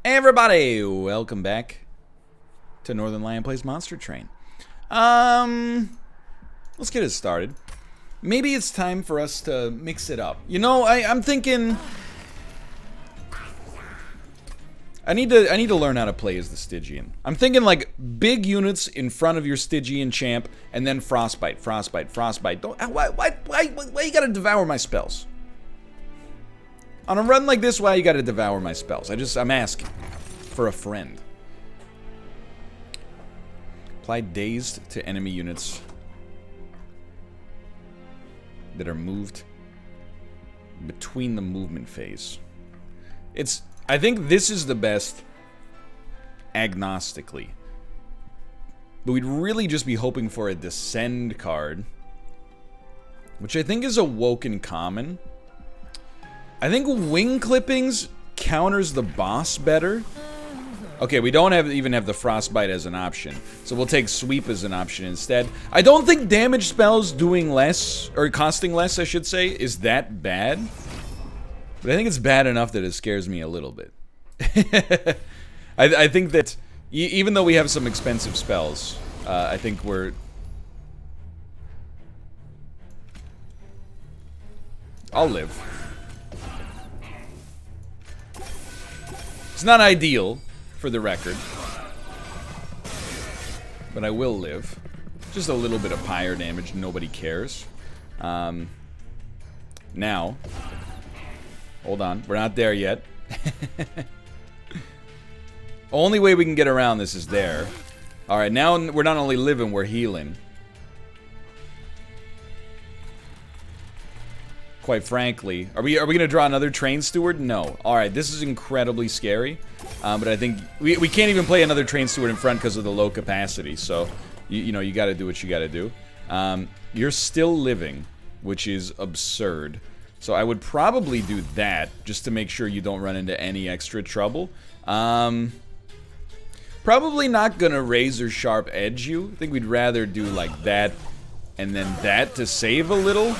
Hey everybody, welcome back to Northern Lion Plays Monster Train. Let's get it started. Maybe it's time for us to mix it up. You know, I'm thinking I need to learn how to play as the Stygian. I'm thinking like big units in front of your Stygian champ, and then frostbite. Don't why you gotta devour my spells? On a run like this, why you gotta devour my spells? I'm asking for a friend. Apply dazed to enemy units that are moved between the movement phase. I think this is the best agnostically. But we'd really just be hoping for a descend card, which I think is a woken common. I think wing clippings counters the boss better. Okay, we don't even have the frostbite as an option, so we'll take sweep as an option instead. I don't think damage spells doing less, or costing less, I should say, is that bad. But I think it's bad enough that it scares me a little bit. I think that even though we have some expensive spells, I think we're... I'll live. It's not ideal, for the record, but I will live. Just a little bit of pyre damage, nobody cares. Now, hold on, we're not there yet. Only way we can get around this is there. Alright, now we're not only living, we're healing. Quite frankly, are we gonna draw another train steward? No. Alright, this is incredibly scary. But I think we can't even play another train steward in front because of the low capacity. So, you know, you gotta do what you gotta do. You're still living, which is absurd. So I would probably do that, just to make sure you don't run into any extra trouble. Probably not gonna razor sharp edge you. I think we'd rather do like that, and then that to save a little.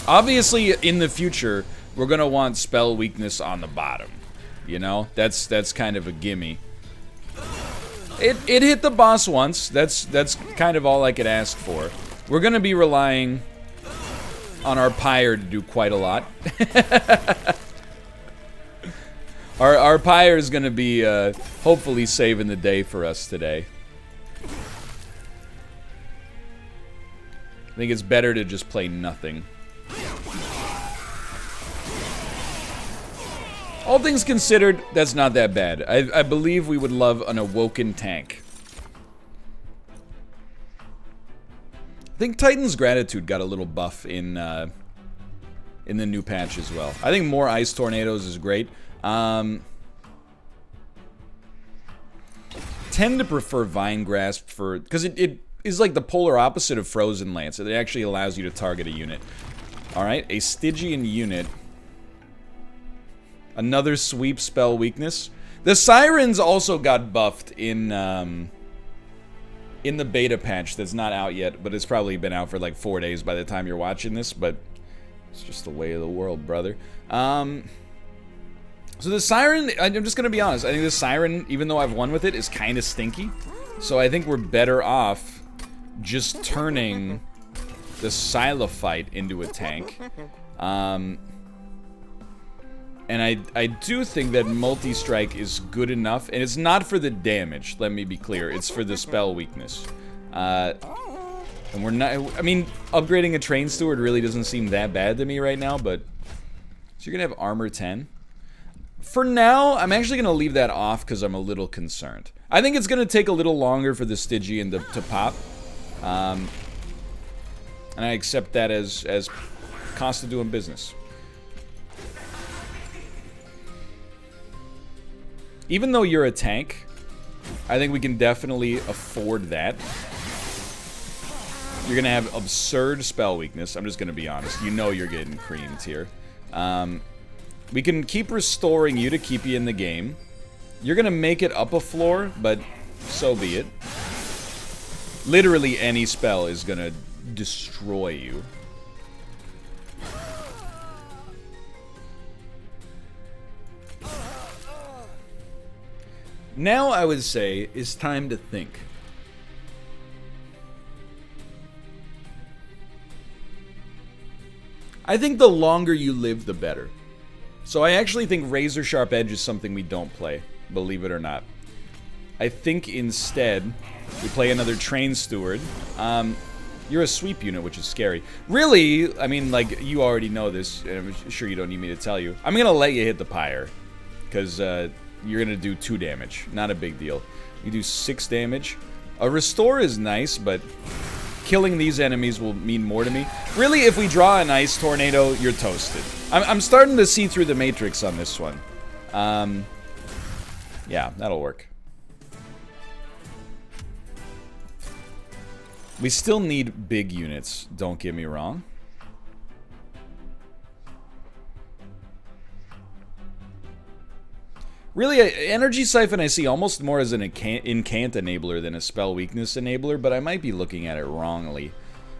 Obviously, in the future, we're gonna want spell weakness on the bottom. You know, that's kind of a gimme. It hit the boss once. That's kind of all I could ask for. We're gonna be relying on our pyre to do quite a lot. Our pyre is gonna be hopefully saving the day for us today. I think it's better to just play nothing. All things considered, that's not that bad. I believe we would love an awoken tank. I think Titan's Gratitude got a little buff in the new patch as well. I think more ice tornadoes is great. Tend to prefer Vine Grasp for, because it is like the polar opposite of Frozen Lance. It actually allows you to target a unit. Alright, a Stygian unit. Another sweep spell weakness. The Sirens also got buffed in the beta patch that's not out yet, but it's probably been out for like 4 days by the time you're watching this, but it's just the way of the world, brother. So the Siren, I'm just gonna be honest, I think the Siren, even though I've won with it, is kind of stinky. So I think we're better off just turning the Silophyte into a tank. And I do think that multi-strike is good enough, and it's not for the damage, let me be clear, it's for the spell weakness. And we're not, I mean, upgrading a train steward really doesn't seem that bad to me right now, but... So you're gonna have armor 10? For now, I'm actually gonna leave that off because I'm a little concerned. I think it's gonna take a little longer for the Stygian to pop. And I accept that as cost of doing business. Even though you're a tank, I think we can definitely afford that. You're gonna have absurd spell weakness. I'm just gonna be honest. You know you're getting creamed here. We can keep restoring you to keep you in the game. You're gonna make it up a floor, but so be it. Literally any spell is gonna destroy you. Now I would say it's time to think. I think the longer you live, the better. So I actually think Razor Sharp Edge is something we don't play, believe it or not. I think instead, we play another Train Steward. You're a sweep unit, which is scary. Really, I mean, like, you already know this, and I'm sure you don't need me to tell you. I'm gonna let you hit the pyre, because you're gonna do 2 damage. Not a big deal. You do 6 damage. A restore is nice, but killing these enemies will mean more to me. Really, if we draw an ice tornado, you're toasted. I'm starting to see through the matrix on this one. Yeah, that'll work. We still need big units, don't get me wrong. Really, Energy Siphon I see almost more as an incant enabler than a spell weakness enabler, but I might be looking at it wrongly.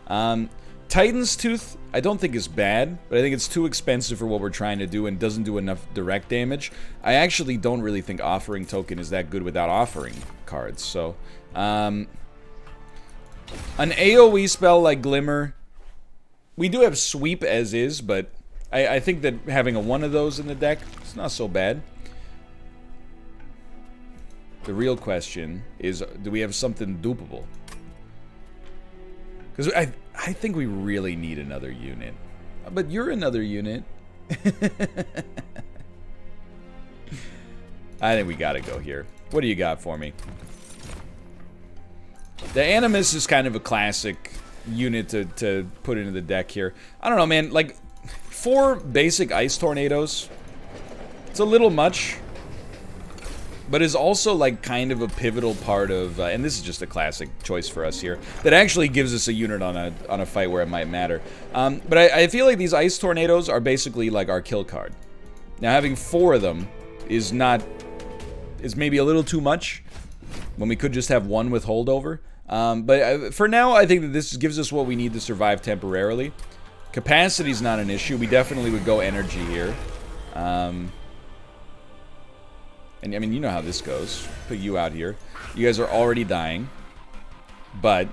Titan's Tooth I don't think is bad, but I think it's too expensive for what we're trying to do and doesn't do enough direct damage. I actually don't really think Offering Token is that good without offering cards, so... an AoE spell like Glimmer, we do have Sweep as is, but I think that having one of those in the deck is not so bad. The real question is, do we have something dupable? Because I think we really need another unit. But you're another unit. I think we gotta go here. What do you got for me? The Animus is kind of a classic unit to put into the deck here. I don't know, man. Like, 4 basic Ice Tornadoes. It's a little much. But is also, like, kind of a pivotal part of... and this is just a classic choice for us here. That actually gives us a unit on a fight where it might matter. But I feel like these Ice Tornadoes are basically, like, our kill card. Now, having 4 of them is not... is maybe a little too much. When we could just have 1 with holdover. But for now, I think that this gives us what we need to survive temporarily. Capacity's not an issue. We definitely would go energy here. And I mean, you know how this goes. Put you out here. You guys are already dying. But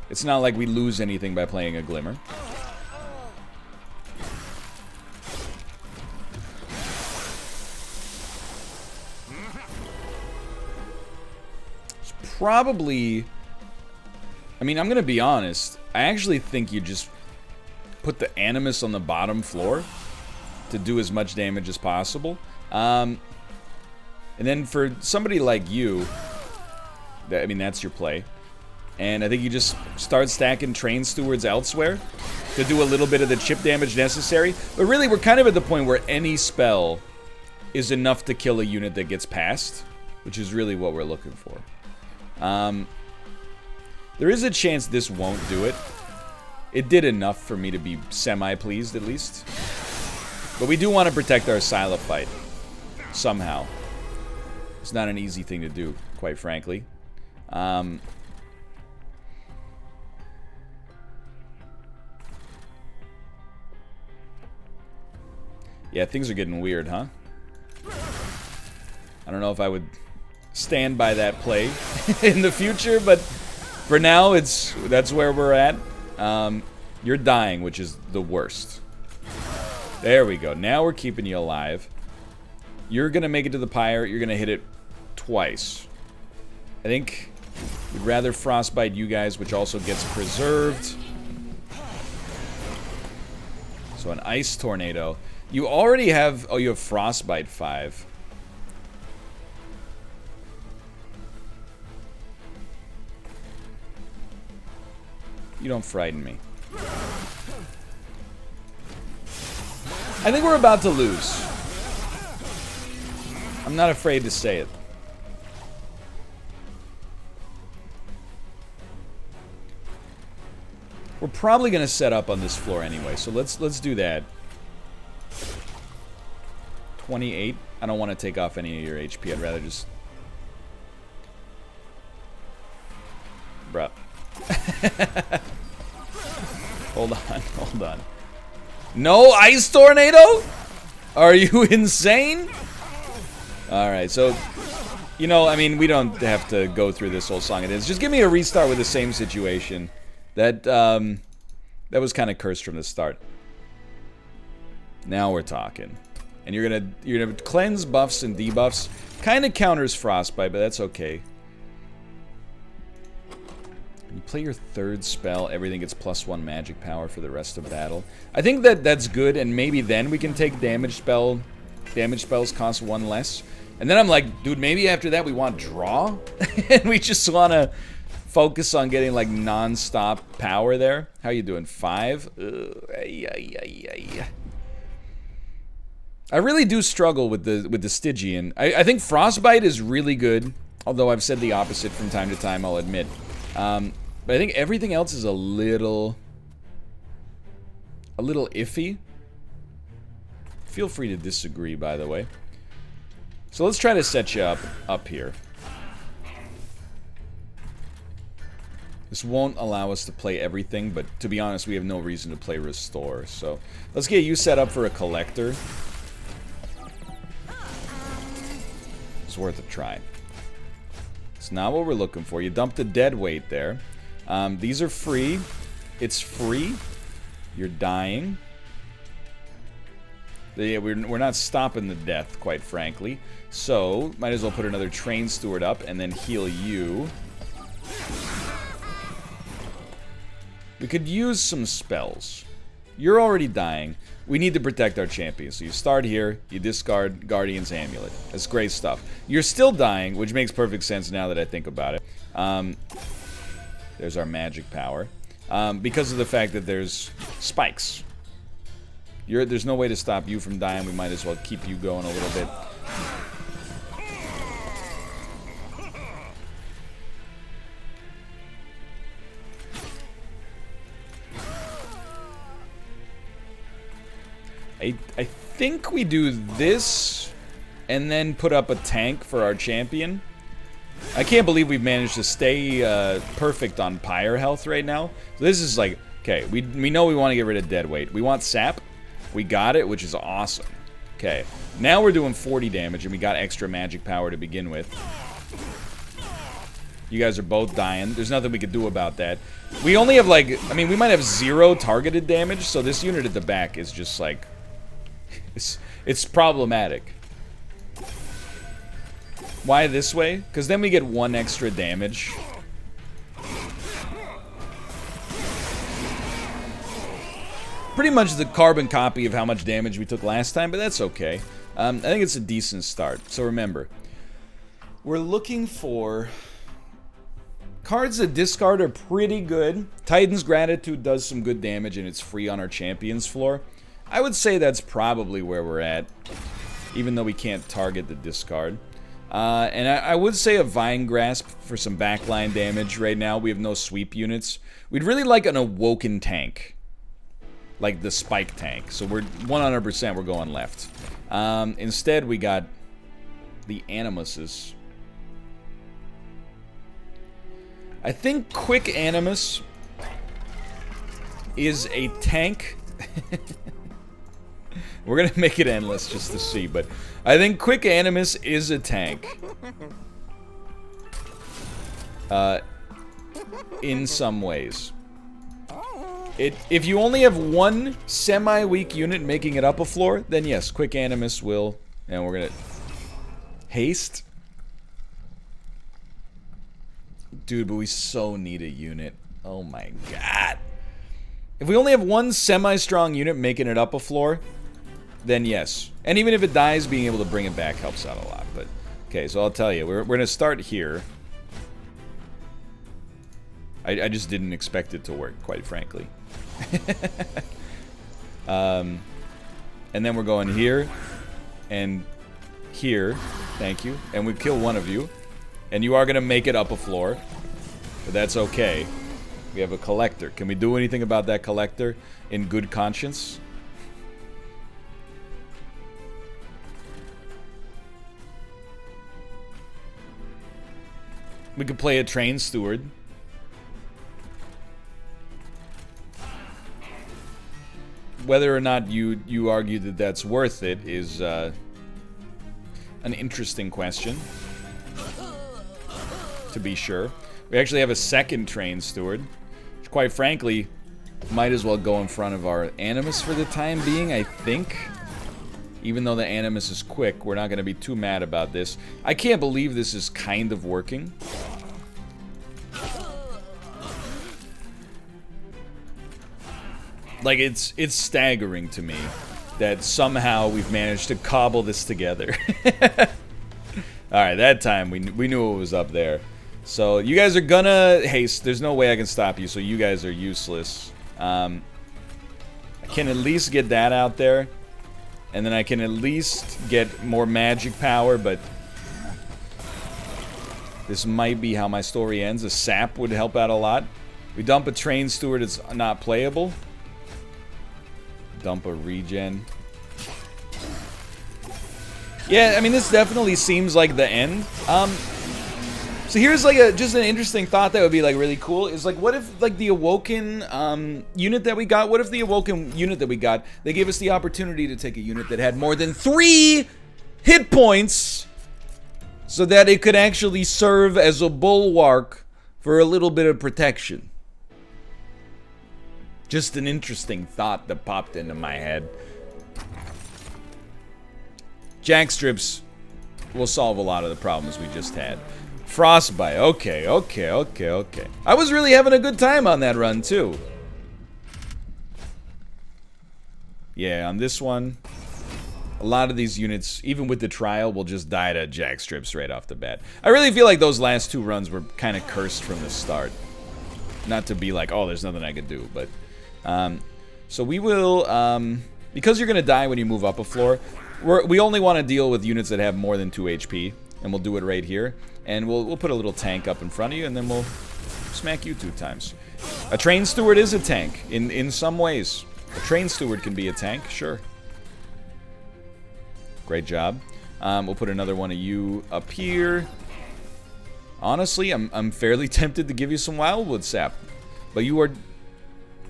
it's not like we lose anything by playing a Glimmer. It's probably... I mean, I'm gonna be honest. I actually think you just put the Animus on the bottom floor to do as much damage as possible. And then for somebody like you, I mean, that's your play. And I think you just start stacking Train Stewards elsewhere to do a little bit of the chip damage necessary. But really, we're kind of at the point where any spell is enough to kill a unit that gets past, which is really what we're looking for. There is a chance this won't do it. It did enough for me to be semi-pleased, at least. But we do want to protect our Sila fight. Somehow. It's not an easy thing to do, quite frankly. Yeah, things are getting weird, huh? I don't know if I would stand by that play in the future, but for now, that's where we're at. You're dying, which is the worst. There we go. Now we're keeping you alive. You're gonna make it to the pyre. You're gonna hit it twice. I think we'd rather frostbite you guys, which also gets preserved. So an ice tornado. You already have... oh, you have frostbite 5. You don't frighten me. I think we're about to lose. I'm not afraid to say it. We're probably gonna set up on this floor anyway, so let's do that. 28. I don't want to take off any of your HP. I'd rather just... bruh. Hold on. No ice tornado? Are you insane? Alright, so You know, I mean, we don't have to go through this whole song. It is just give me a restart with the same situation. That was kind of cursed from the start. Now we're talking. And you're gonna cleanse buffs and debuffs. Kind of counters frostbite, but that's okay. You play your third spell, everything gets +1 magic power for the rest of battle. I think that's good, and maybe then we can take damage spells cost 1 less. And then I'm like, dude, maybe after that we want draw? And we just want to focus on getting, like, non-stop power there. How you doing? 5? I really do struggle with the Stygian. I think Frostbite is really good, although I've said the opposite from time to time, I'll admit. But I think everything else is a little iffy. Feel free to disagree, by the way. So let's try to set you up here. This won't allow us to play everything, but to be honest, we have no reason to play Restore. So let's get you set up for a Collector. It's worth a try. It's not what we're looking for. You dumped a dead weight there. These are free. It's free. You're dying. Yeah, we're not stopping the death, quite frankly. So, might as well put another Train Steward up and then heal you. We could use some spells. You're already dying. We need to protect our champion. So you start here, you discard Guardian's Amulet. That's great stuff. You're still dying, which makes perfect sense now that I think about it. There's our magic power. Because of the fact that there's spikes. There's no way to stop you from dying. We might as well keep you going a little bit. I think we do this and then put up a tank for our champion. I can't believe we've managed to stay perfect on Pyre health right now. So this is like, okay, we know we want to get rid of dead weight. We want sap. We got it, which is awesome. Okay, now we're doing 40 damage and we got extra magic power to begin with. You guys are both dying. There's nothing we could do about that. We only have like, I mean, we might have 0 targeted damage, so this unit at the back is just like, it's problematic. Why this way? Because then we get 1 extra damage. Pretty much the carbon copy of how much damage we took last time, but that's okay. I think it's a decent start. So remember, we're looking for cards that discard are pretty good. Titan's Gratitude does some good damage and it's free on our champion's floor. I would say that's probably where we're at, even though we can't target the discard. And I would say a Vine Grasp for some backline damage right now. We have no sweep units. We'd really like an Awoken tank, like the Spike tank. So we're 100% we're going left. Instead, we got the Animuses. I think Quick Animus is a tank. We're gonna make it endless just to see, but I think Quick Animus is a tank. In some ways. If you only have 1 semi-weak unit making it up a floor, then yes, Quick Animus will, and we're gonna haste. Dude, but we so need a unit. Oh my god. If we only have 1 semi-strong unit making it up a floor, then yes. And even if it dies, being able to bring it back helps out a lot. But okay, so I'll tell you, we're gonna start here. I just didn't expect it to work, quite frankly. And then we're going here and here. Thank you. And we kill one of you. And you are gonna make it up a floor, but that's okay. We have a collector. Can we do anything about that collector in good conscience? We could play a Train Steward. Whether or not you argue that that's worth it is an interesting question. to be sure. We actually have a second train steward, which quite frankly, might as well go in front of our Animus for the time being, I think. Even though the Animus is quick, we're not going to be too mad about this. I can't believe this is kind of working. Like, it's staggering to me that somehow we've managed to cobble this together. Alright, that time we knew it was up there. So, you guys are gonna haste. There's no way I can stop you, so you guys are useless. I can at least get that out there. And then I can at least get more magic power, but this might be how my story ends. A sap would help out a lot. We dump a train steward, it's not playable. Dump a regen. Yeah, I mean, this definitely seems like the end. So here's like just an interesting thought that would be like really cool is like, what if like the Awoken unit that we got, what if the Awoken unit that we got, they gave us the opportunity to take a unit that had more than 3 hit points so that it could actually serve as a bulwark for a little bit of protection. Just an interesting thought that popped into my head. Jackstrips will solve a lot of the problems we just had. Frostbite. Okay. I was really having a good time on that run, too. Yeah, on this one, a lot of these units, even with the trial, will just die to Jackstrips right off the bat. I really feel like those last 2 runs were kind of cursed from the start. Not to be like, oh, there's nothing I could do, but... so we will, because you're going to die when you move up a floor, we only want to deal with units that have more than 2 HP, and we'll do it right here. And we'll put a little tank up in front of you, and then we'll smack you 2 times. A train steward is a tank, in some ways. A train steward can be a tank, sure. Great job. We'll put another one of you up here. Honestly, I'm fairly tempted to give you some Wildwood Sap. But you are...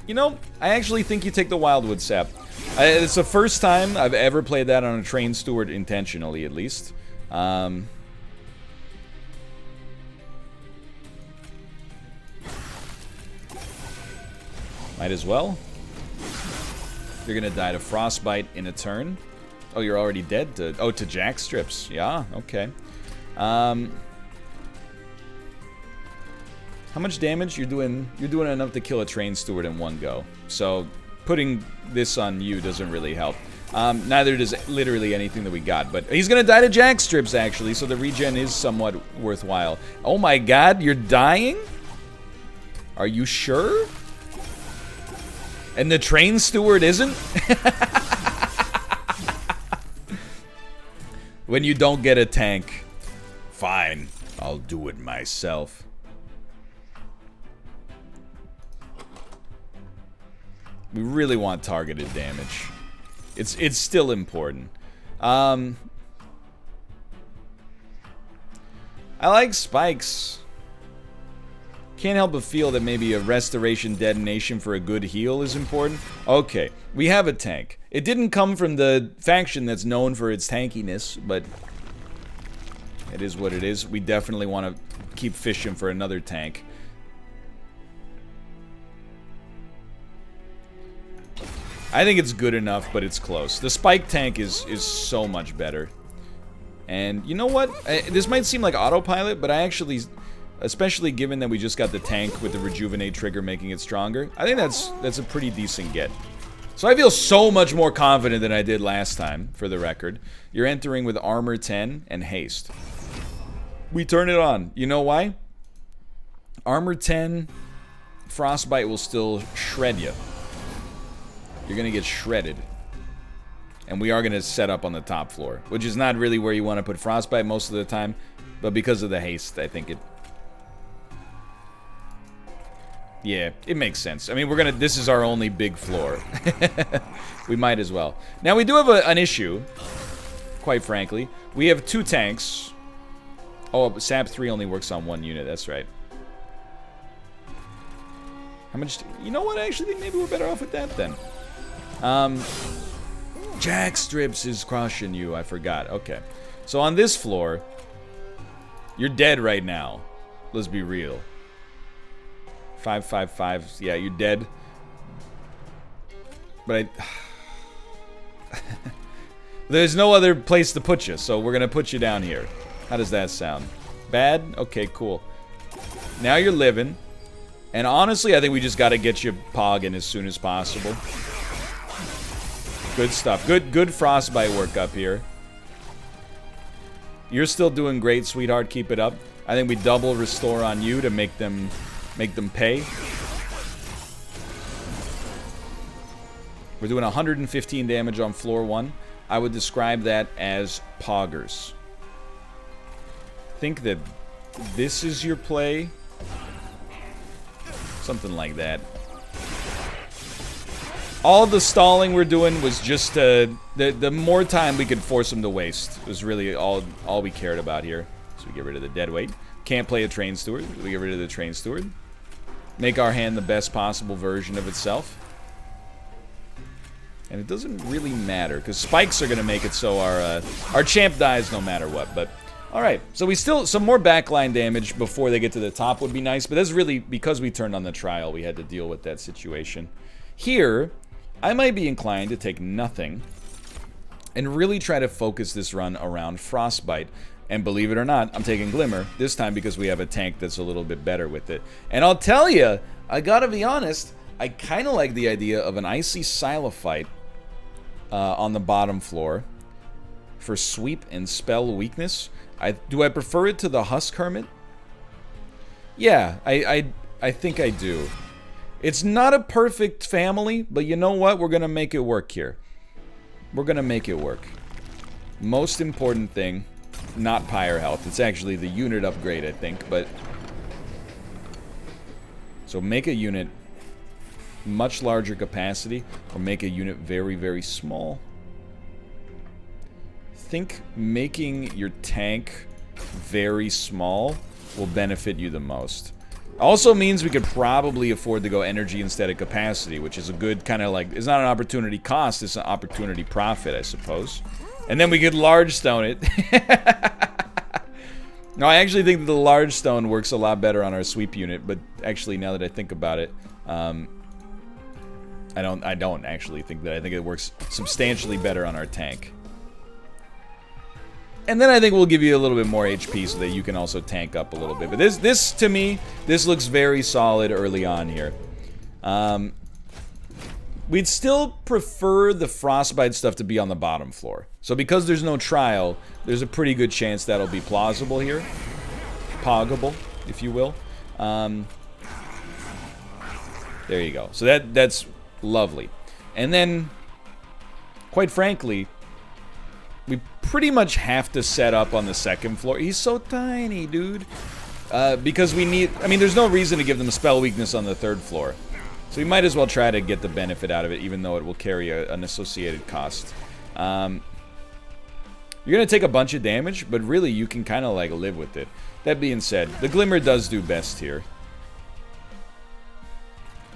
You know, I actually think you take the Wildwood Sap. It's the first time I've ever played that on a train steward intentionally, at least. Might as well. You're gonna die to Frostbite in a turn. Oh, you're already dead to... Oh, to Jackstrips. Yeah, okay. How much damage? You're doing enough to kill a train steward in one go. So, putting this on you doesn't really help. Neither does literally anything that we got. But he's gonna die to Jackstrips, actually, so the regen is somewhat worthwhile. Oh my god, you're dying? Are you sure? And the train steward isn't? When you don't get a tank, fine, I'll do it myself. We really want targeted damage. It's still important. I like spikes. Can't help but feel that maybe a restoration detonation for a good heal is important. Okay, we have a tank. It didn't come from the faction that's known for its tankiness, but it is what it is. We definitely want to keep fishing for another tank. I think it's good enough, but it's close. The spike tank is so much better. And you know what? This might seem like autopilot, but I actually... Especially given that we just got the tank with the rejuvenate trigger making it stronger. I think that's a pretty decent get. So I feel so much more confident than I did last time, for the record. You're entering with armor 10 and haste. We turn it on. You know why? Armor 10, Frostbite will still shred you. You're gonna get shredded. And we are gonna set up on the top floor, which is not really where you want to put Frostbite most of the time, but because of the haste, I think it... Yeah, it makes sense. I mean, we're gonna... This is our only big floor. We might as well. Now, we do have an issue, quite frankly. We have 2 tanks. Oh, SAP 3 only works on 1 unit, that's right. How much... You know what? I actually think maybe we're better off with that, then. Jackstrips is crushing you. I forgot. Okay. So, on this floor, you're dead right now. Let's be real. 555. Yeah, you're dead. But there's no other place to put you, so we're gonna put you down here. How does that sound? Bad? Okay, cool. Now you're living. And honestly, I think we just gotta get you pogging as soon as possible. Good stuff. Good frostbite work up here. You're still doing great, sweetheart. Keep it up. I think we double restore on you to make them pay. We're doing 115 damage on floor 1. I would describe that as poggers. Think that this is your play. Something like that. All the stalling we're doing was just the more time we could force them to waste was really all we cared about here. So we get rid of the dead weight. Can't play a train steward. We get rid of the train steward. Make our hand the best possible version of itself. And it doesn't really matter because spikes are gonna make it so our champ dies no matter what. But all right, so we still some more backline damage before they get to the top would be nice. But that's really because we turned on the trial. We had to deal with that situation. Here, I might be inclined to take nothing and really try to focus this run around Frostbite. And believe it or not, I'm taking Glimmer, this time because we have a tank that's a little bit better with it. And I'll tell you, I gotta be honest, I kind of like the idea of an Icy Silophyte on the bottom floor for sweep and spell weakness. Do I prefer it to the Husk Hermit? Yeah, I think I do. It's not a perfect family, but you know what? We're gonna make it work here. We're gonna make it work. Most important thing, not Pyre health. It's actually the unit upgrade, I think, but... So make a unit much larger capacity, or make a unit very, very small. Think making your tank very small will benefit you the most. Also means we could probably afford to go energy instead of capacity, which is a good kind of like, it's not an opportunity cost, it's an opportunity profit, I suppose. And then we could large stone it. No, I actually think that the large stone works a lot better on our sweep unit, but actually now that I think about it, I don't actually think that. I think it works substantially better on our tank. And then I think we'll give you a little bit more HP so that you can also tank up a little bit. But this to me, this looks very solid early on here. We'd still prefer the Frostbite stuff to be on the bottom floor. So because there's no trial, there's a pretty good chance that'll be plausible here. Poggable, if you will. There you go. So that's lovely. And then, quite frankly, we pretty much have to set up on the second floor. He's so tiny, dude. Because we need... I mean, there's no reason to give them spell weakness on the third floor. So we might as well try to get the benefit out of it, even though it will carry an associated cost. You're going to take a bunch of damage, but really you can kind of like live with it. That being said, the Glimmer does do best here.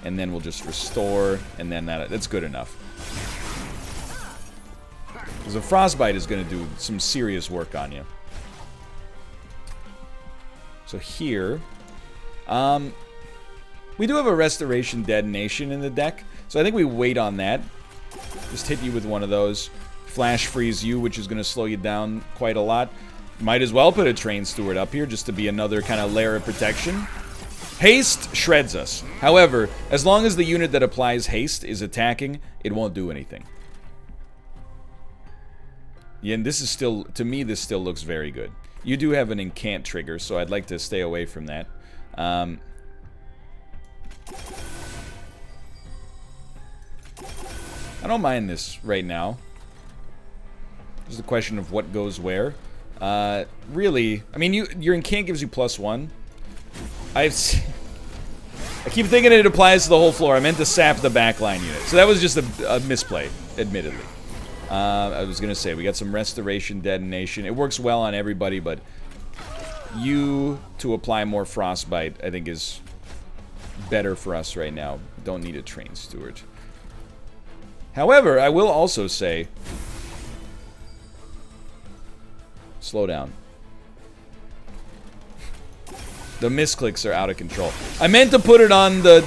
And then we'll just restore, and then that's good enough. Because a Frostbite is going to do some serious work on you. So here, we do have a Restoration Detonation in the deck, so I think we wait on that. Just hit you with one of those. Flash freeze you, which is going to slow you down quite a lot. Might as well put a Train Steward up here just to be another kind of layer of protection. Haste shreds us. However, as long as the unit that applies haste is attacking, it won't do anything. Yeah, and this is still, to me, this still looks very good. You do have an incant trigger, so I'd like to stay away from that. I don't mind this right now. It's a question of what goes where. Really, I mean, your incant gives you +1. I keep thinking it applies to the whole floor. I meant to sap the backline unit. So that was just a misplay, admittedly. I was going to say, we got some Restoration Detonation. It works well on everybody, but you to apply more Frostbite, I think, is better for us right now. Don't need a Train Steward. However, I will also say, slow down. The misclicks are out of control. I meant to put it on the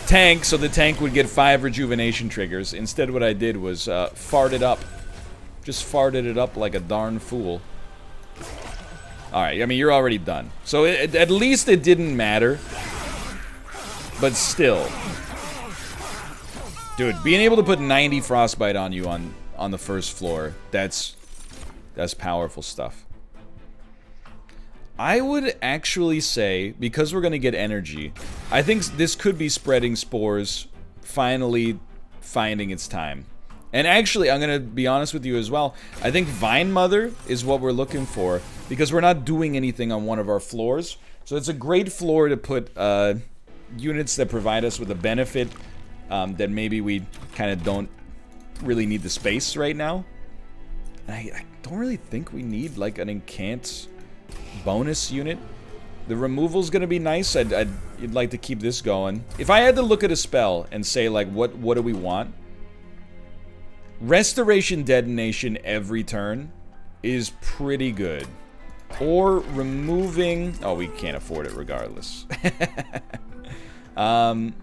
tank so the tank would get 5 rejuvenation triggers. Instead, what I did was fart it up. Just farted it up like a darn fool. Alright, I mean, you're already done. So at least it didn't matter. But still. Dude, being able to put 90 frostbite on you on the first floor, that's powerful stuff. I would actually say, because we're going to get energy, I think this could be spreading spores finally finding its time. And actually, I'm going to be honest with you as well, I think Vine Mother is what we're looking for, because we're not doing anything on one of our floors. So it's a great floor to put units that provide us with a benefit that maybe we kind of don't really need the space right now. And I don't really think we need like an incant bonus unit. The removal's gonna be nice. I'd like to keep this going. If I had to look at a spell and say like what do we want? Restoration Detonation every turn is pretty good. Or removing... Oh, we can't afford it regardless. I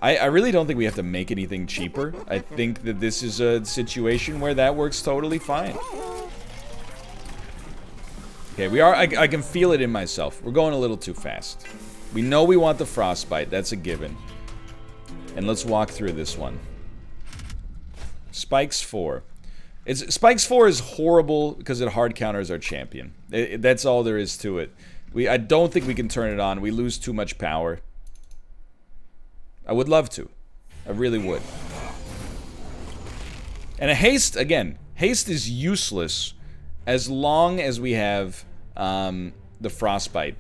really don't think we have to make anything cheaper. I think that this is a situation where that works totally fine. Okay, we are... I can feel it in myself. We're going a little too fast. We know we want the frostbite. That's a given. And let's walk through this one. Spikes 4. Spikes 4 is horrible because it hard counters our champion. That's all there is to it. I don't think we can turn it on. We lose too much power. I would love to. I really would. And a haste, again, haste is useless as long as we have the frostbite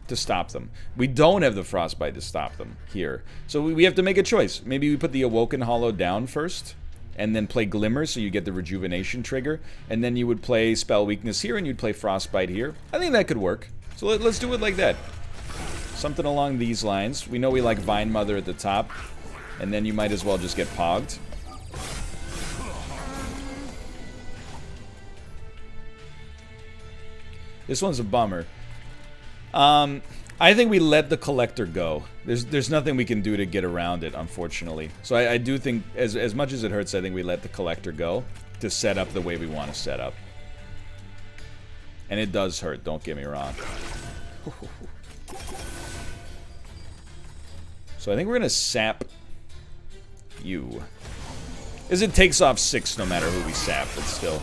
to stop them. We don't have the frostbite to stop them here. So we have to make a choice. Maybe we put the Awoken Hollow down first, and then play Glimmer so you get the rejuvenation trigger, and then you would play Spell Weakness here, and you'd play Frostbite here. I think that could work. So let's do it like that. Something along these lines. We know we like Vine Mother at the top, and then you might as well just get pogged. This one's a bummer. I think we let the Collector go. There's nothing we can do to get around it, unfortunately. So I do think, as much as it hurts, I think we let the Collector go to set up the way we want to set up. And it does hurt, don't get me wrong. So I think we're going to sap you. As it takes off 6 no matter who we sap, but still.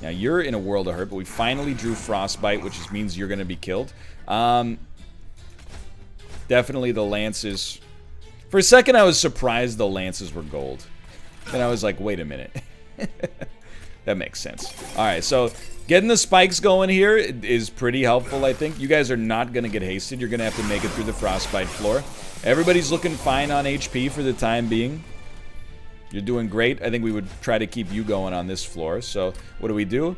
Now, you're in a world of hurt, but we finally drew Frostbite, which just means you're going to be killed. Definitely the lances. For a second, I was surprised the lances were gold. Then I was like, wait a minute. That makes sense. Alright, so getting the spikes going here is pretty helpful, I think. You guys are not going to get hasted. You're going to have to make it through the Frostbite floor. Everybody's looking fine on HP for the time being. You're doing great. I think we would try to keep you going on this floor. So, what do?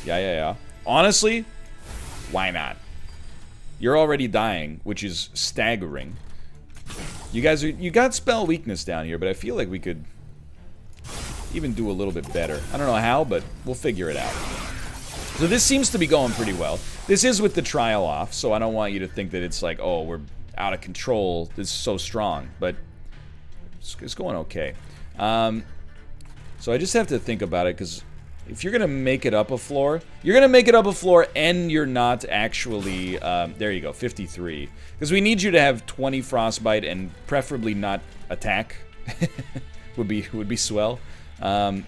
Yeah. Honestly, why not? You're already dying, which is staggering. You got spell weakness down here, but I feel like we could even do a little bit better. I don't know how, but we'll figure it out. So this seems to be going pretty well. This is with the trial off, so I don't want you to think that it's like, oh, we're out of control. This is so strong, but it's going okay. So I just have to think about it, because if you're gonna make it up a floor, you're gonna make it up a floor, and you're not actually. There you go, 53. Because we need you to have 20 frostbite and preferably not attack. would be swell. So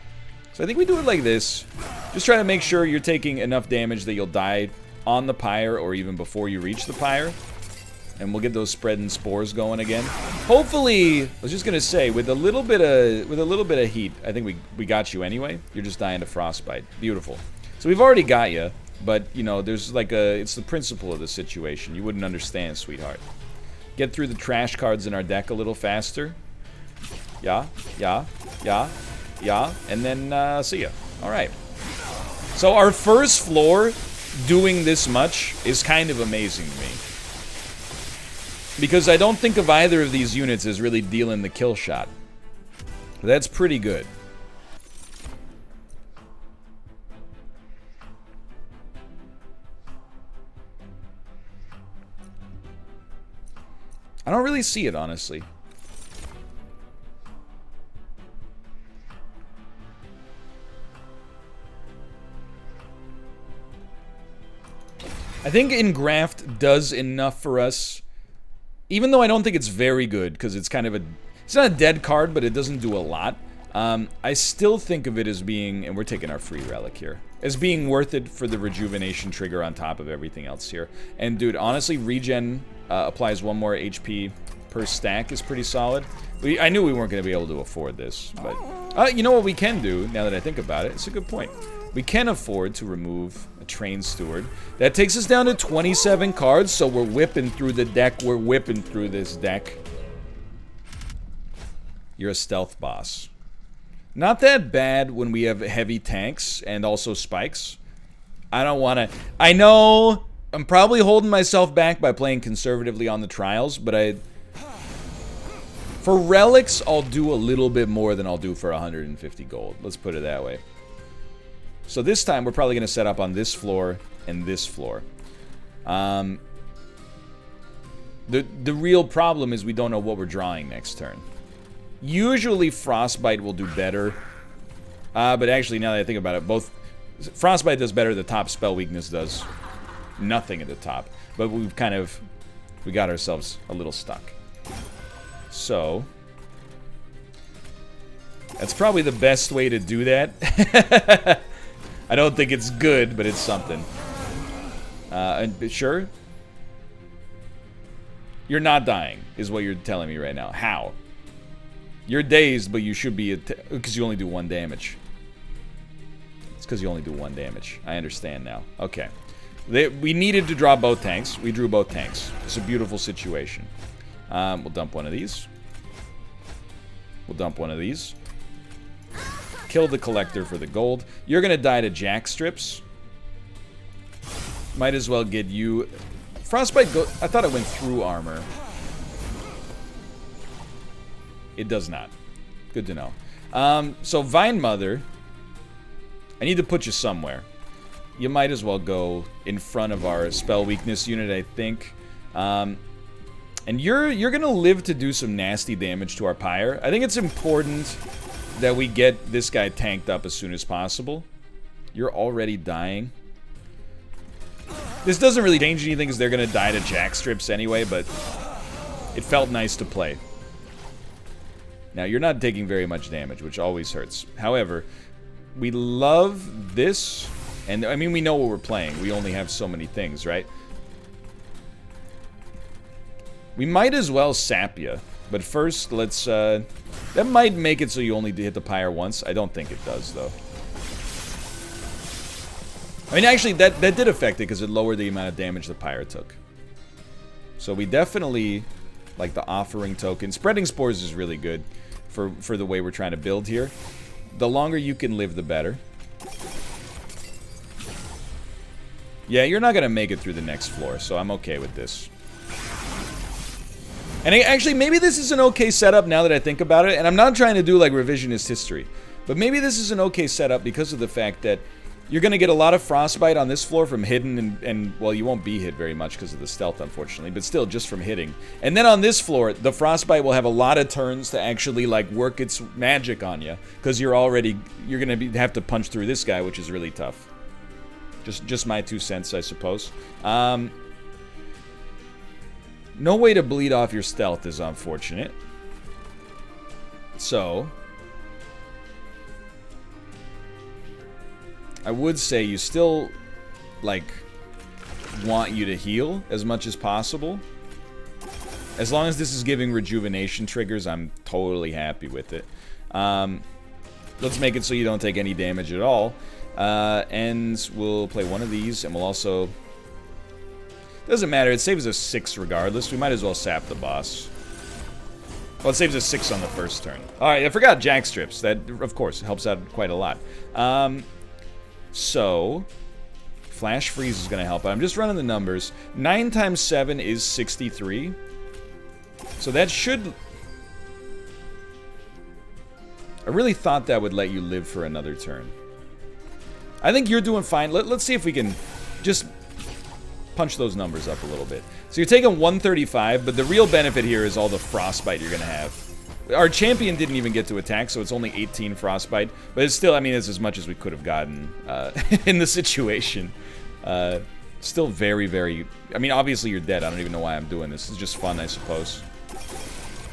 I think we do it like this. Just try to make sure you're taking enough damage that you'll die on the pyre or even before you reach the pyre. And we'll get those spreading spores going again. Hopefully, I was just gonna say, with a little bit of heat, I think we got you anyway. You're just dying to frostbite. Beautiful. So we've already got you, but you know, there's like it's the principle of the situation. You wouldn't understand, sweetheart. Get through the trash cards in our deck a little faster. Yeah, and then see ya. All right. So our first floor doing this much is kind of amazing to me. Because I don't think of either of these units as really dealing the kill shot. That's pretty good. I don't really see it, honestly. I think Engraft does enough for us. Even though I don't think it's very good, because it's kind of a... It's not a dead card, but it doesn't do a lot. I still think of it as being... And we're taking our free relic here. As being worth it for the rejuvenation trigger on top of everything else here. And dude, honestly, regen applies 1 more HP per stack is pretty solid. I knew we weren't going to be able to afford this, but... you know what we can do, now that I think about it? It's a good point. We can afford to remove a Train Steward. That takes us down to 27 cards, so we're whipping through the deck. We're whipping through this deck. You're a stealth boss. Not that bad when we have heavy tanks and also spikes. I don't want to... I know I'm probably holding myself back by playing conservatively on the trials, but for relics, I'll do a little bit more than I'll do for 150 gold. Let's put it that way. So this time, we're probably going to set up on this floor and this floor. The real problem is we don't know what we're drawing next turn. Usually, Frostbite will do better. But actually, now that I think about it, both... Frostbite does better, the top spell weakness does nothing at the top. But we've kind of... We got ourselves a little stuck. So... That's probably the best way to do that. I don't think it's good, but it's something. Sure? You're not dying, is what you're telling me right now. How? You're dazed, but you should be... Because you only do 1 damage. It's because you only do 1 damage. I understand now. Okay. We needed to draw both tanks. We drew both tanks. It's a beautiful situation. We'll dump one of these. We'll dump one of these. Kill the collector for the gold. You're gonna die to jack strips. Might as well get you... Frostbite go... I thought it went through armor. It does not. Good to know. So Vine Mother... I need to put you somewhere. You might as well go in front of our spell weakness unit, I think. And you're gonna live to do some nasty damage to our pyre. I think it's important that we get this guy tanked up as soon as possible. You're already dying. This doesn't really change anything because they're gonna die to jack strips anyway, but it felt nice to play. Now, you're not taking very much damage, which always hurts. However, we love this, and I mean, we know what we're playing. We only have so many things, right? We might as well sap you. But first, let's, that might make it so you only hit the pyre once. I don't think it does, though. I mean, actually, that did affect it, because it lowered the amount of damage the pyre took. So we definitely, like the offering token. Spreading Spores is really good for the way we're trying to build here. The longer you can live, the better. Yeah, you're not going to make it through the next floor, so I'm okay with this. And actually, maybe this is an okay setup now that I think about it. And I'm not trying to do, like, revisionist history. But maybe this is an okay setup because of the fact that you're going to get a lot of Frostbite on this floor from hidden and well, you won't be hit very much because of the stealth, unfortunately. But still, just from hitting. And then on this floor, the Frostbite will have a lot of turns to actually, like, work its magic on you. Because you're going to have to punch through this guy, which is really tough. Just my 2 cents, I suppose. No way to bleed off your stealth is unfortunate. So, I would say you still, like, want you to heal as much as possible. As long as this is giving rejuvenation triggers, I'm totally happy with it. Let's make it so you don't take any damage at all. And we'll play one of these, and we'll also... Doesn't matter, it saves us 6 regardless. We might as well sap the boss. Well, it saves us 6 on the first turn. Alright, I forgot jack strips. That, of course, helps out quite a lot. So... Flash Freeze is going to help out. I'm just running the numbers. 9 times 7 is 63. So that should... I really thought that would let you live for another turn. I think you're doing fine. Let's see if we can just punch those numbers up a little bit. So you're taking 135, but the real benefit here is all the frostbite you're going to have. Our champion didn't even get to attack, so it's only 18 frostbite. But it's still, I mean, it's as much as we could have gotten in the situation. Still very, very... I mean, obviously you're dead. I don't even know why I'm doing this. It's just fun, I suppose.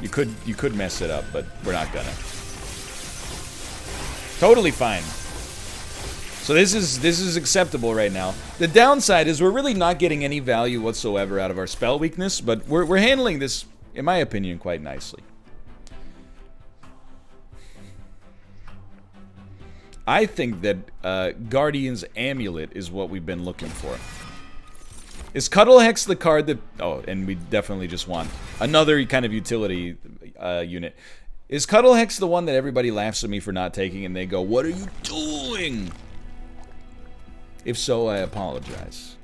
You could mess it up, but we're not gonna. Totally fine. So this is acceptable right now. The downside is we're really not getting any value whatsoever out of our spell weakness, but we're handling this, in my opinion, quite nicely. I think that Guardian's Amulet is what we've been looking for. Is Cuddle Hex the card that... Oh, and we definitely just want another kind of utility unit. Is Cuddle Hex the one that everybody laughs at me for not taking and they go, "What are you doing?" If so, I apologize.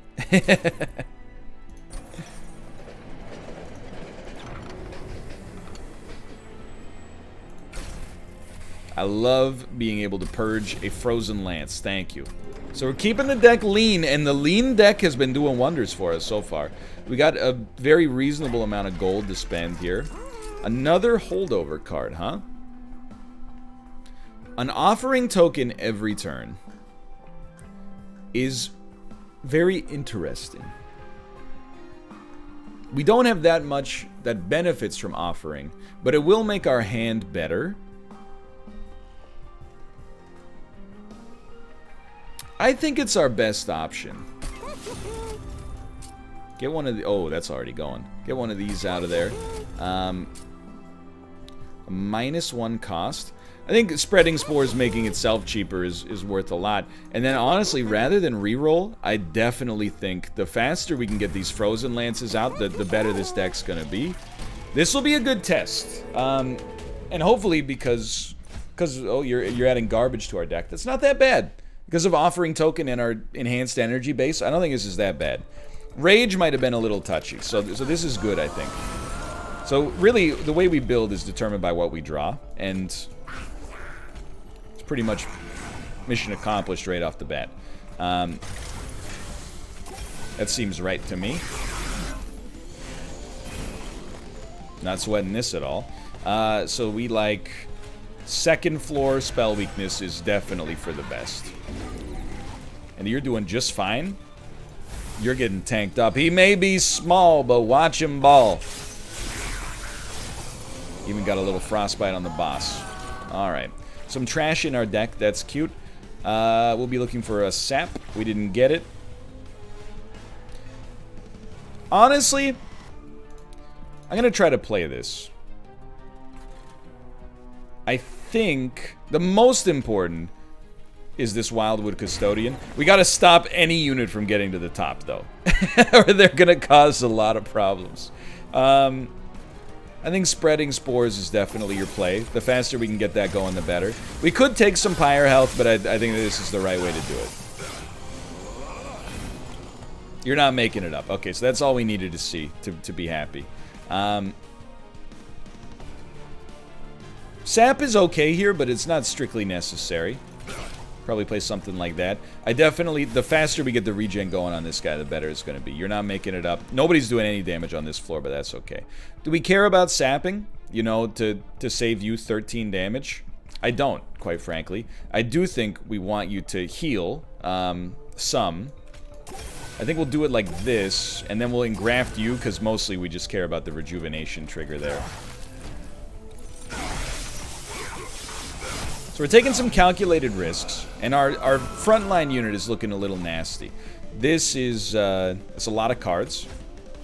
I love being able to purge a Frozen Lance. Thank you. So we're keeping the deck lean, and the lean deck has been doing wonders for us so far. We got a very reasonable amount of gold to spend here. Another holdover card, huh? An offering token every turn is very interesting. We don't have that much that benefits from offering, but it will make our hand better. I think it's our best option. Get one of the... Oh, that's already going. Get one of these out of there. A -1 cost. I think spreading spores making itself cheaper is worth a lot. And then honestly, rather than reroll, I definitely think the faster we can get these Frozen Lances out, the better this deck's gonna be. This will be a good test. And hopefully because oh, you're adding garbage to our deck. That's not that bad. Because of offering token and our enhanced energy base, I don't think this is that bad. Rage might have been a little touchy, so this is good, I think. So really, the way we build is determined by what we draw, and it's pretty much mission accomplished right off the bat. That seems right to me. Not sweating this at all. So we like... Second floor spell weakness is definitely for the best. And you're doing just fine. You're getting tanked up. He may be small, but watch him ball. Even got a little frostbite on the boss. Alright. Some trash in our deck. That's cute. We'll be looking for a sap. We didn't get it. Honestly, I'm going to try to play this. I think the most important is this Wildwood Custodian. We gotta stop any unit from getting to the top, though. Or they're gonna cause a lot of problems. I think spreading spores is definitely your play. The faster we can get that going, the better. We could take some Pyre health, but I think that this is the right way to do it. You're not making it up. Okay, so that's all we needed to see to be happy. Sap is okay here, but it's not strictly necessary. Probably play something like that. I definitely... The faster we get the regen going on this guy, the better it's going to be. You're not making it up. Nobody's doing any damage on this floor, but that's okay. Do we care about sapping? You know, to save you 13 damage? I don't, quite frankly. I do think we want you to heal some. I think we'll do it like this, and then we'll engraft you, because mostly we just care about the rejuvenation trigger there. So we're taking some calculated risks, and our frontline unit is looking a little nasty. This is, it's a lot of cards.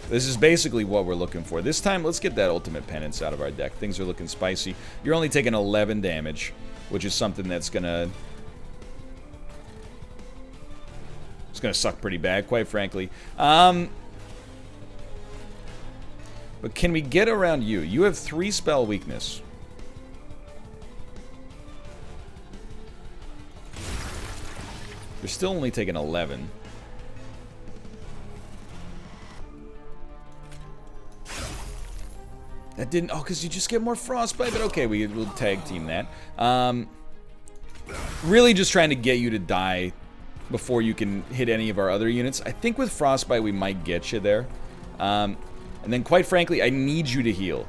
This is basically what we're looking for. This time, let's get that Ultimate Penance out of our deck. Things are looking spicy. You're only taking 11 damage, which is something that's gonna... It's gonna suck pretty bad, quite frankly. But can we get around you? You have 3 spell weakness. You're still only taking 11. That didn't... Oh, because you just get more frostbite, but okay, we'll tag team that. Really just trying to get you to die before you can hit any of our other units. I think with Frostbite we might get you there. And then quite frankly, I need you to heal.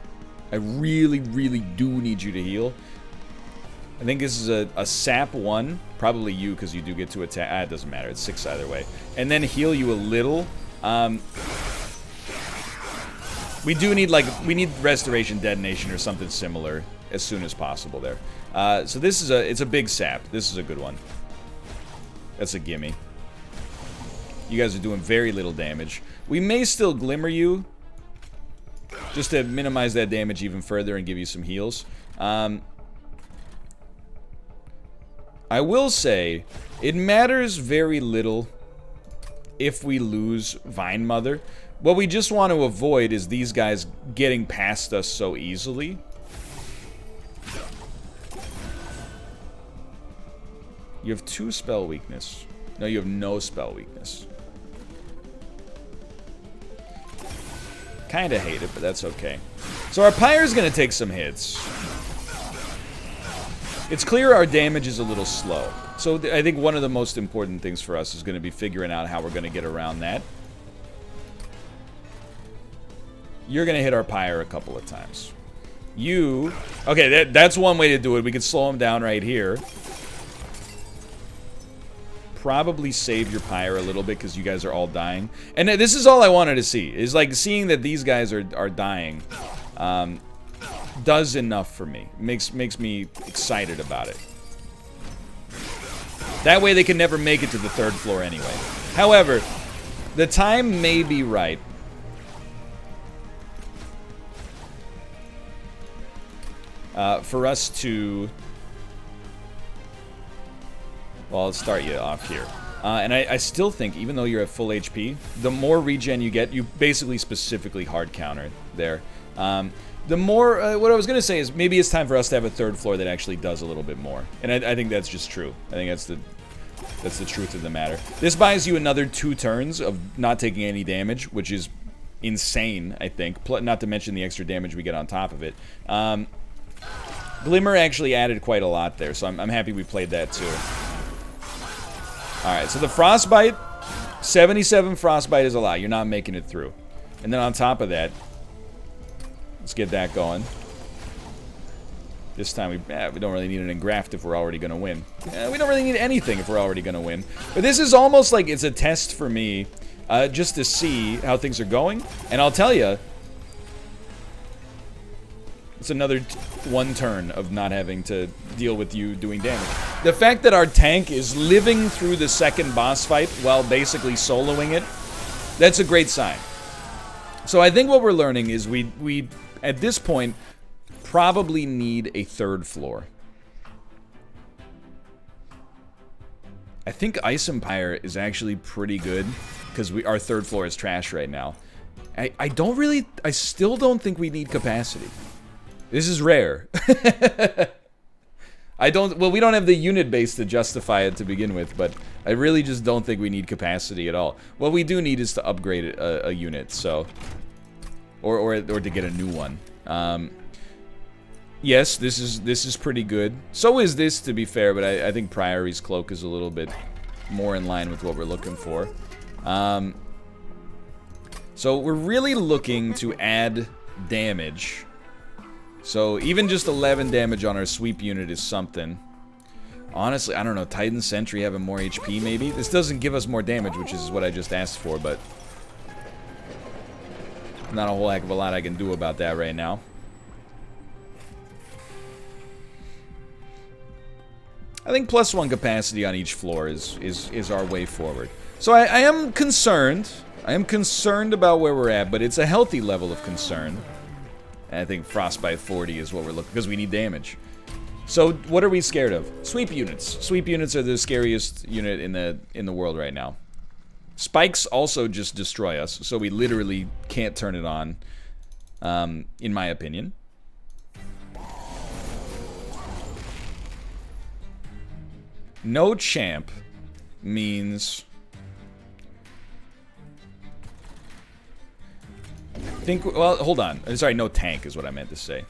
I really, really do need you to heal. I think this is a sap 1. Probably you, because you do get to attack. Ah, it doesn't matter. It's 6 either way. And then heal you a little. We do need, like, we need Restoration Detonation or something similar as soon as possible there. So this is it's a big sap. This is a good one. That's a gimme. You guys are doing very little damage. We may still Glimmer you, just to minimize that damage even further and give you some heals. I will say, it matters very little if we lose Vine Mother. What we just want to avoid is these guys getting past us so easily. You have 2 spell weakness. No, you have no spell weakness. Kinda hate it, but that's okay. So our Pyre's gonna take some hits. It's clear our damage is a little slow. So I think one of the most important things for us is gonna be figuring out how we're gonna get around that. You're gonna hit our Pyre a couple of times. You... Okay, that's one way to do it. We could slow him down right here. Probably save your Pyre a little bit because you guys are all dying. And this is all I wanted to see. Is like seeing that these guys are dying does enough for me. Makes me excited about it. That way they can never make it to the 3rd floor anyway. However, the time may be right. For us to... Well, I'll start you off here. And I still think, even though you're at full HP, the more regen you get, you basically specifically hard counter there. The more, what I was going to say is maybe it's time for us to have a 3rd floor that actually does a little bit more. And I think that's just true. I think that's the truth of the matter. This buys you another 2 turns of not taking any damage, which is insane, I think. Not to mention the extra damage we get on top of it. Glimmer actually added quite a lot there, so I'm happy we played that too. Alright, so the Frostbite, 77 Frostbite is a lot. You're not making it through. And then on top of that, let's get that going. This time we don't really need an engraft if we're already going to win. We don't really need anything if we're already going to win. But this is almost like it's a test for me, just to see how things are going. And I'll tell you, it's another 1 turn of not having to deal with you doing damage. The fact that our tank is living through the 2nd boss fight while basically soloing it, that's a great sign. So I think what we're learning is we at this point, probably need a 3rd floor. I think Ice Empire is actually pretty good, because our 3rd floor is trash right now. I still don't think we need capacity. This is rare. Well, we don't have the unit base to justify it to begin with, but I really just don't think we need capacity at all. What we do need is to upgrade a unit, so... Or to get a new one. Yes, this is pretty good. So is this, to be fair, but I think Priory's Cloak is a little bit more in line with what we're looking for. So we're really looking to add damage. So even just 11 damage on our sweep unit is something. Honestly, I don't know, Titan Sentry having more HP maybe? This doesn't give us more damage, which is what I just asked for, but... not a whole heck of a lot I can do about that right now. I think +1 capacity on each floor is our way forward. So I am concerned. I am concerned about where we're at, but it's a healthy level of concern. And I think Frostbite 40 is what we're looking, because we need damage. So what are we scared of? Sweep units. Sweep units are the scariest unit in the world right now. Spikes also just destroy us, so we literally can't turn it on, in my opinion. No champ means... well, hold on. Sorry, no tank is what I meant to say.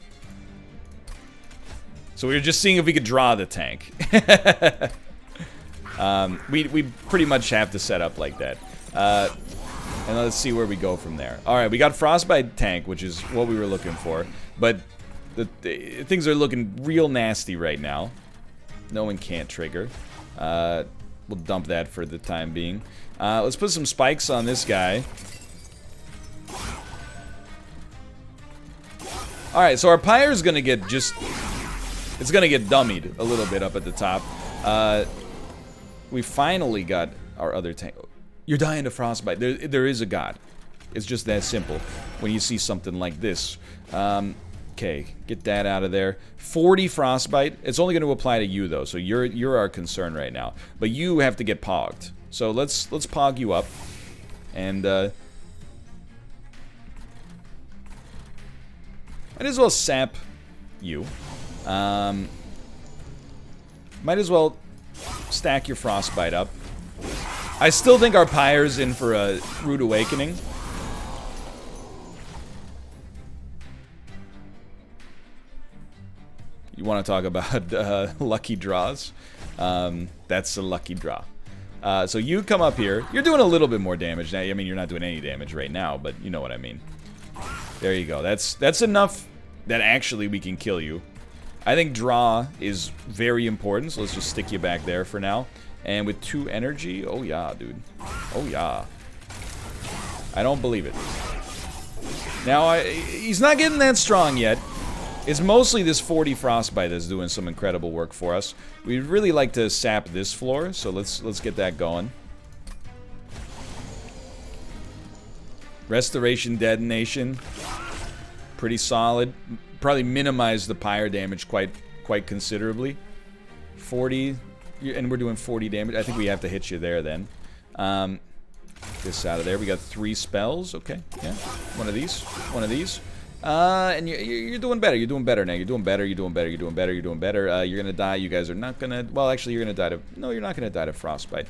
So we were just seeing if we could draw the tank. We pretty much have to set up like that. And let's see where we go from there. Alright, we got Frostbite Tank, which is what we were looking for. But things are looking real nasty right now. No one can't trigger. We'll dump that for the time being. Let's put some spikes on this guy. Alright, so our Pyre's gonna get just... It's gonna get dummied a little bit up at the top. We finally got our other tank. You're dying to Frostbite. There is a god. It's just that simple. When you see something like this. Okay, get that out of there. 40 Frostbite. It's only going to apply to you, though, so you're our concern right now. But you have to get pogged. So let's pog you up. And, might as well sap you. Might as well stack your Frostbite up. I still think our Pyre's in for a rude awakening. You want to talk about lucky draws? That's a lucky draw. So you come up here. You're doing a little bit more damage now. I mean, you're not doing any damage right now, but you know what I mean. There you go. That's enough that actually we can kill you. I think draw is very important, so let's just stick you back there for now. And with 2 energy, oh yeah, dude. Oh yeah. I don't believe it. Now, he's not getting that strong yet. It's mostly this 40 Frostbite that's doing some incredible work for us. We'd really like to sap this floor, so let's get that going. Restoration Detonation. Pretty solid. Probably minimize the Pyre damage quite considerably. 40... And we're doing 40 damage. I think we have to hit you there then. This out of there. We got 3 spells. Okay, yeah. One of these. One of these. And you're doing better. You're doing better now. You're doing better. You're doing better. You're doing better. You're doing better. You're gonna die. You guys are not gonna... Well, actually, you're gonna die to... No, you're not gonna die to Frostbite.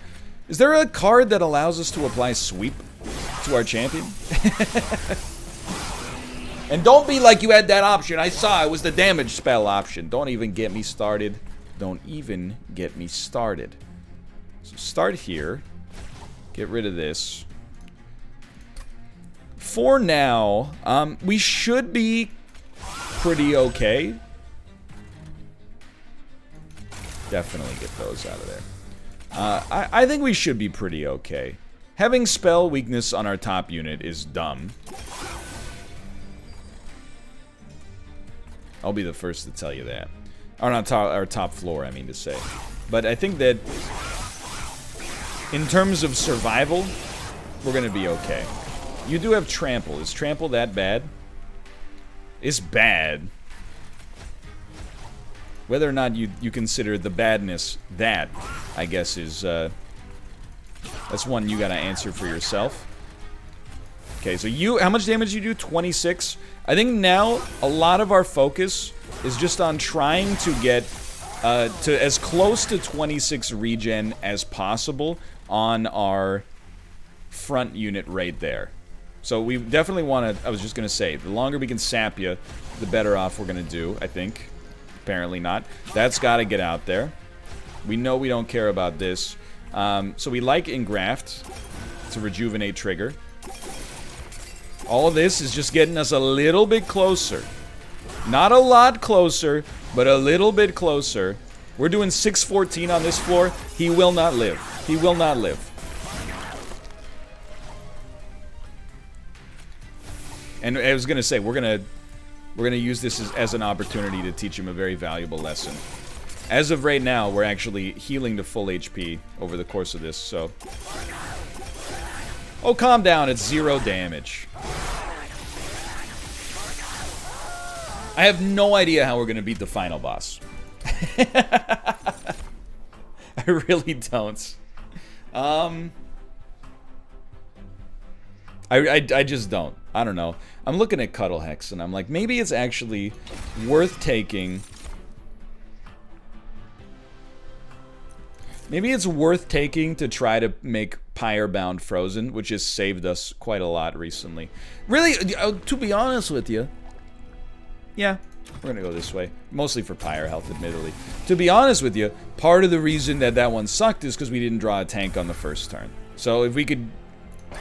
Is there a card that allows us to apply Sweep to our champion? And don't be like you had that option. I saw it was the damage spell option. Don't even get me started. Don't even get me started. So start here. Get rid of this. For now, we should be pretty okay. Definitely get those out of there. I think we should be pretty okay. Having spell weakness on our top unit is dumb. I'll be the first to tell you that. Or not our top floor, I mean to say. But I think that in terms of survival, we're gonna be okay. You do have trample. Is trample that bad? It's bad. Whether or not you consider the badness that, I guess, is that's one you gotta answer for yourself. Okay, so how much damage you do? 26. I think now a lot of our focus is just on trying to get to as close to 26 regen as possible on our front unit right there. So we definitely want to, I was just going to say, the longer we can sap you, the better off we're going to do, I think. Apparently not. That's got to get out there. We know we don't care about this. So we like Engraft to rejuvenate trigger. All this is just getting us a little bit closer. Not a lot closer, but a little bit closer. We're doing 614 on this floor. He will not live. He will not live. And I was gonna say, we're gonna use this as an opportunity to teach him a very valuable lesson. As of right now, we're actually healing to full HP over the course of this, so... Oh, calm down, it's 0 damage. I have no idea how we're gonna beat the final boss. I really don't. I just don't. I don't know. I'm looking at Cuddle Hex and I'm like, maybe it's actually worth taking. Maybe it's worth taking to try to make Pyrebound frozen, which has saved us quite a lot recently. Really, to be honest with you, yeah, We're gonna go this way. Mostly for pyre health, admittedly. To be honest with you, part of the reason that that one sucked is because we didn't draw a tank on the first turn. So if we could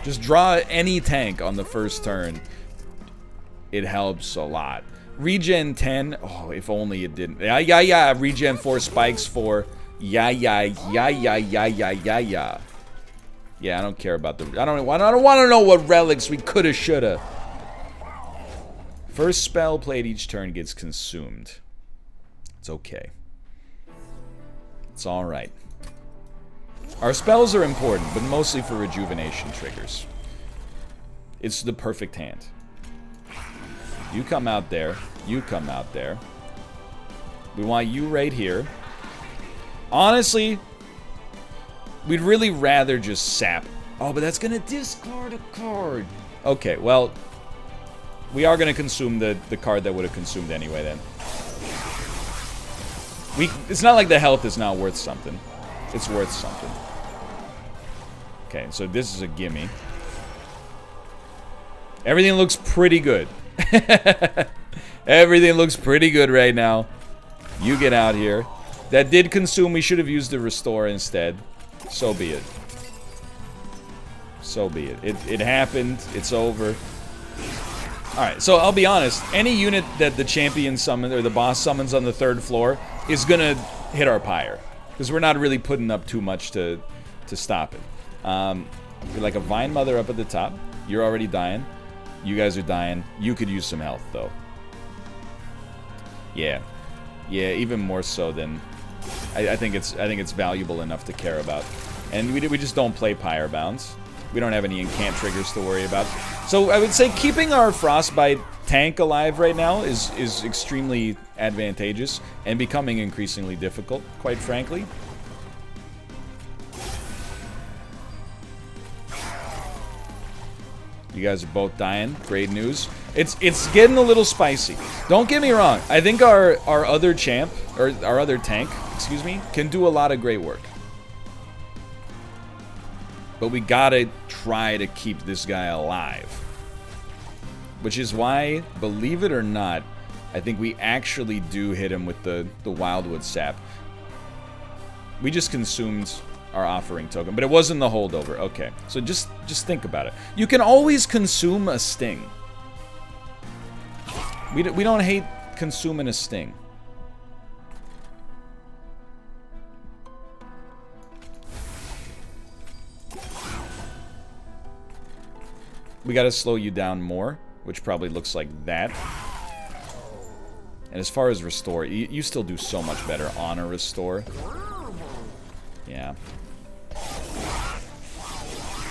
just draw any tank on the first turn, it helps a lot. Regen 10. Oh, if only it didn't. Yeah. Regen 4, spikes 4. Yeah. Yeah, I don't care about the... I don't want to know what relics we coulda, shoulda. First spell played each turn gets consumed. It's okay. It's alright. Our spells are important, but mostly for rejuvenation triggers. It's the perfect hand. You come out there. You come out there. We want you right here. Honestly, we'd really rather just sap. Oh, but that's gonna discard a card. Okay, well, we are gonna consume the card that would have consumed anyway then. It's not like the health is not worth something. It's worth something. Okay, so this is a gimme. Everything looks pretty good. Everything looks pretty good right now. You get out here. That did consume. We should have used the restore instead. So be it. So be it. It happened. It's over. Alright, so I'll be honest. Any unit that the champion summons, or the boss summons on the 3rd floor, is gonna hit our pyre. Because we're not really putting up too much to stop it. You're like a Vine Mother up at the top. You're already dying. You guys are dying. You could use some health, though. Yeah. Yeah, even more so than... I think it's valuable enough to care about. And we just don't play pyre bounds. We don't have any incant triggers to worry about. So I would say keeping our Frostbite tank alive right now is extremely advantageous and becoming increasingly difficult, quite frankly. You guys are both dying. Great news. It's getting a little spicy. Don't get me wrong. I think our other champ, or our other tank, excuse me, can do a lot of great work. But we gotta try to keep this guy alive. Which is why, believe it or not, I think we actually do hit him with the Wildwood Sap. We just consumed our offering token, but it wasn't the holdover. Okay, so just think about it. You can always consume a sting. We don't hate consuming a sting. We gotta slow you down more, which probably looks like that. And as far as restore, you still do so much better on a restore. Yeah.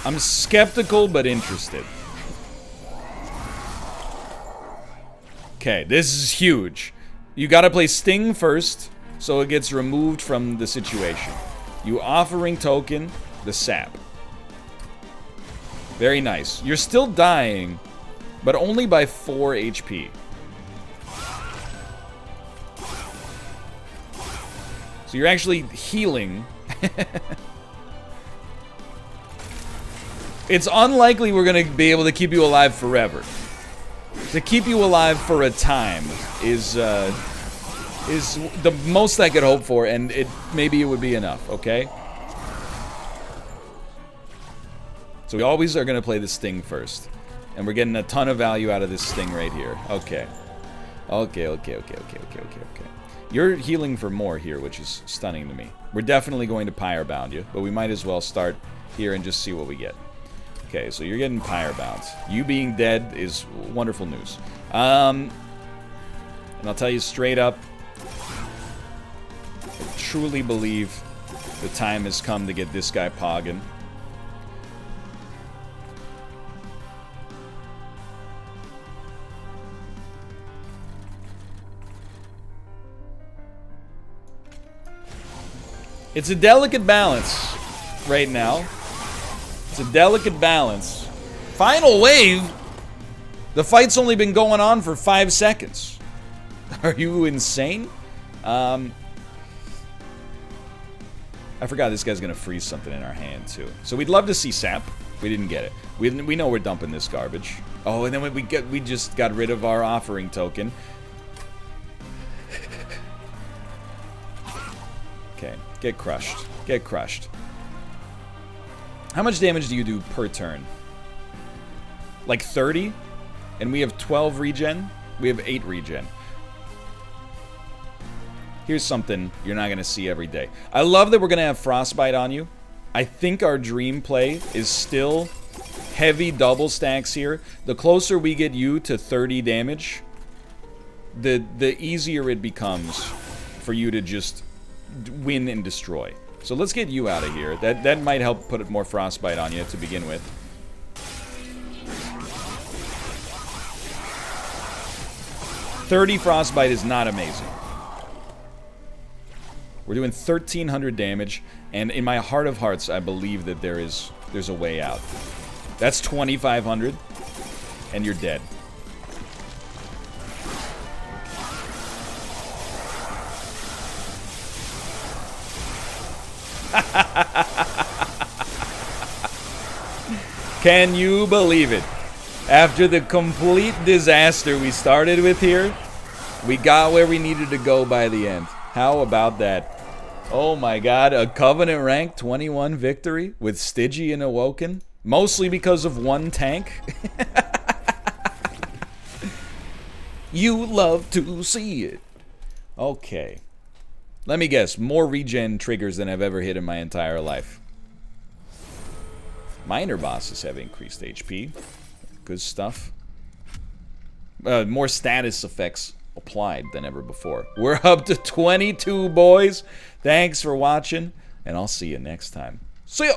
I'm skeptical but interested. Okay, this is huge. You gotta play Sting first, so it gets removed from the situation. You offering token the sap. Very nice. You're still dying, but only by 4 HP. So you're actually healing. It's unlikely we're gonna be able to keep you alive forever. To keep you alive for a time is the most I could hope for, and maybe it would be enough, okay? So we always are gonna play the Sting first. And we're getting a ton of value out of this Sting right here. Okay. Okay. You're healing for more here, which is stunning to me. We're definitely going to Pyre Bound you, but we might as well start here and just see what we get. Okay, so you're getting Pyre Bound. You being dead is wonderful news. And I'll tell you straight up, I truly believe the time has come to get this guy pogging. It's a delicate balance right now. It's a delicate balance. Final wave? The fight's only been going on for 5 seconds. Are you insane? I forgot this guy's gonna freeze something in our hand too. So we'd love to see sap. We didn't get it. We know we're dumping this garbage. Oh, and then we just got rid of our offering token. Okay, get crushed. Get crushed. How much damage do you do per turn? Like 30? And we have 12 regen? We have 8 regen. Here's something you're not going to see every day. I love that we're going to have Frostbite on you. I think our dream play is still heavy double stacks here. The closer we get you to 30 damage, the easier it becomes for you to just win and destroy. So let's get you out of here. That might help put more Frostbite on you to begin with. $30 Frostbite is not amazing. We're doing 1,300 damage, and in my heart of hearts, I believe that there's a way out. That's 2,500, and you're dead. Can you believe it? After the complete disaster we started with here, we got where we needed to go by the end. How about that? Oh my god, a Covenant rank 21 victory with Stygia and Awoken? Mostly because of one tank? You love to see it. Okay. Let me guess, more regen triggers than I've ever hit in my entire life. Minor bosses have increased HP. Good stuff. More status effects applied than ever before. We're up to 22, boys. Thanks for watching, and I'll see you next time. See ya!